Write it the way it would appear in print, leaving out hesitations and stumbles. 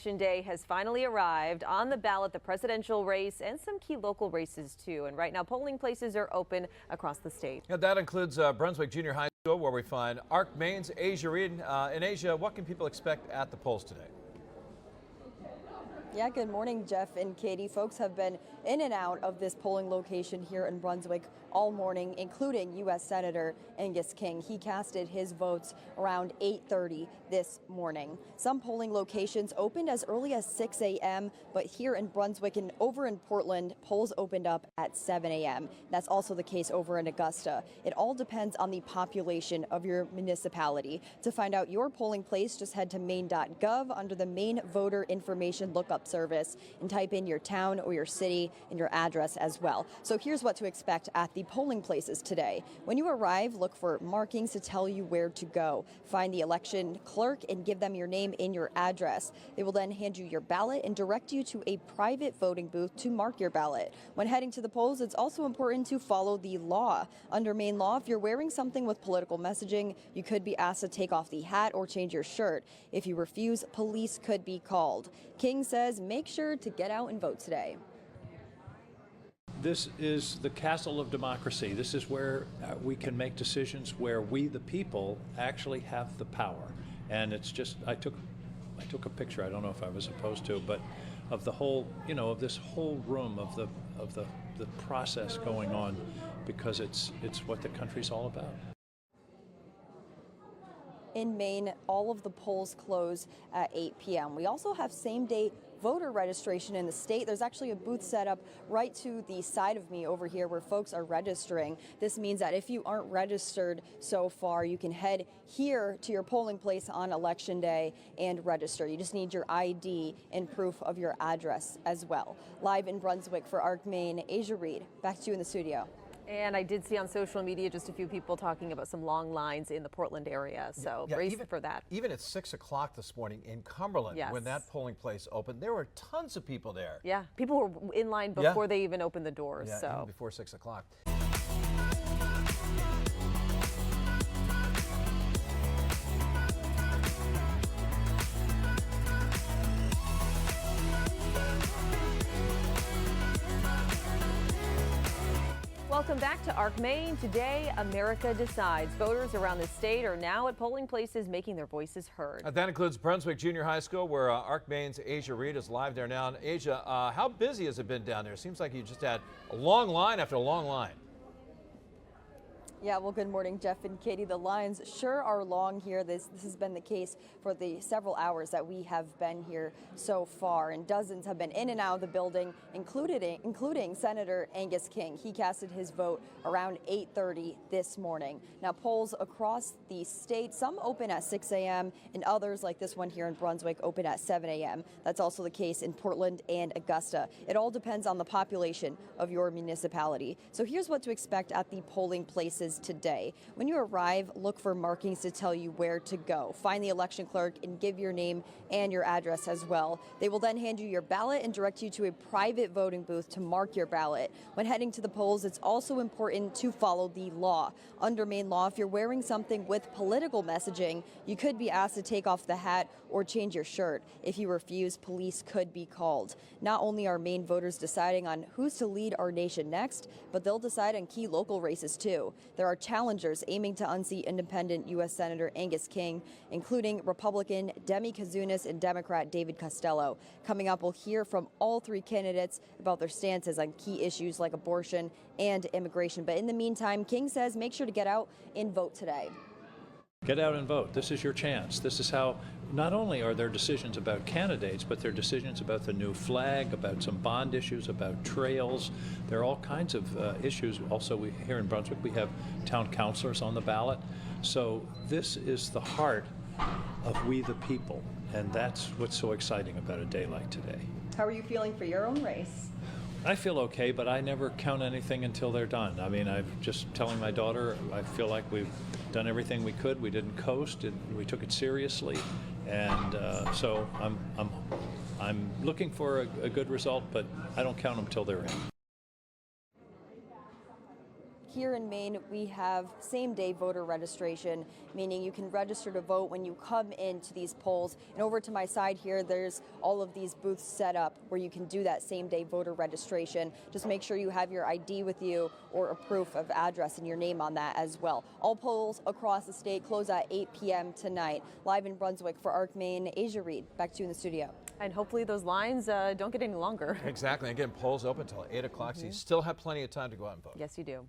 Election Day has finally arrived. On the ballot, the presidential race and some key local races, too. And right now, polling places are open across the state. Yeah, that includes Brunswick Junior High School, where we find Arc Maine's Asia Reed. And Asia, what can people expect at the polls today? Yeah, good morning, Jeff and Katie. Folks have been in and out of this polling location here in Brunswick all morning, including U.S. Senator Angus King. He casted his votes around 8:30 this morning. Some polling locations opened as early as 6 a.m., but here in Brunswick and over in Portland, polls opened up at 7 a.m. That's also the case over in Augusta. It all depends on the population of your municipality. To find out your polling place, just head to maine.gov under the Maine Voter Information Lookup Service and type in your town or your city and your address as well. So here's what to expect at the polling places today. When you arrive, look for markings to tell you where to go. Find the election clerk and give them your name and your address. They will then hand you your ballot and direct you to a private voting booth to mark your ballot. When heading to the polls, it's also important to follow the law. Under Maine law, if you're wearing something with political messaging, you could be asked to take off the hat or change your shirt. If you refuse, police could be called. King says make sure to get out and vote today. This is the castle of democracy. This is where we can make decisions where we, the people, actually have the power. And it's just, I took a picture, I don't know if I was supposed to, but of the whole, of this whole room, of the process going on, because it's what the country's all about. In Maine, all of the polls close at 8 p.m. We also have same-day voter registration in the state. There's actually a booth set up right to the side of me over here where folks are registering. This means that if you aren't registered so far, you can head here to your polling place on Election Day and register. You just need your ID and proof of your address as well. Live in Brunswick for Arc Maine, Asia Reed. Back to you in the studio. And I did see on social media just a few people talking about some long lines in the Portland area, so brace for that. Even at 6 o'clock this morning in Cumberland, when that polling place opened, there were tons of people there. Yeah, people were in line before they even opened the doors. Yeah, so even before 6 o'clock. Welcome back to Arc Maine. Today, America decides. Voters around the state are now at polling places making their voices heard. That includes Brunswick Junior High School, where Arc Maine's Asia Reed is live there now. And Asia, how busy has it been down there? Seems like you just had a long line after a long line. Yeah, well, good morning, Jeff and Katie. The lines sure are long here. This has been the case for the several hours that we have been here so far, and dozens have been in and out of the building, including Senator Angus King. He casted his vote around 8:30 this morning. Now, polls across the state, some open at 6 a.m. and others, like this one here in Brunswick, open at 7 a.m. That's also the case in Portland and Augusta. It all depends on the population of your municipality. So here's what to expect at the polling places today. When you arrive, look for markings to tell you where to go. Find the election clerk and give your name and your address as well. They will then hand you your ballot and direct you to a private voting booth to mark your ballot. When heading to the polls, it's also important to follow the law. Under Maine law, if you're wearing something with political messaging, you could be asked to take off the hat or change your shirt. If you refuse, police could be called. Not only are Maine voters deciding on who's to lead our nation next, but they'll decide on key local races too. There are challengers aiming to unseat independent U.S. Senator Angus King, including Republican Demi Kazunas and Democrat David Costello. Coming up, we'll hear from all three candidates about their stances on key issues like abortion and immigration. But in the meantime, King says make sure to get out and vote today. Get out and vote. This is your chance. This is how not only are there decisions about candidates, but there are decisions about the new flag, about some bond issues, about trails. There are all kinds of issues. Also, here in Brunswick, we have town councilors on the ballot. So this is the heart of we the people, and that's what's so exciting about a day like today. How are you feeling for your own race? I feel okay, but I never count anything until they're done. I mean, I'm just telling my daughter, I feel like we've done everything we could. We didn't coast, and we took it seriously, and so I'm looking for a good result, but I don't count them till they're in. Here in Maine, we have same-day voter registration, meaning you can register to vote when you come into these polls. And over to my side here, there's all of these booths set up where you can do that same-day voter registration. Just make sure you have your ID with you or a proof of address and your name on that as well. All polls across the state close at 8 p.m. tonight. Live in Brunswick for ARC Maine, Asia Reed. Back to you in the studio. And hopefully those lines don't get any longer. Exactly. Again, polls open until 8 o'clock, so you still have plenty of time to go out and vote. Yes, you do.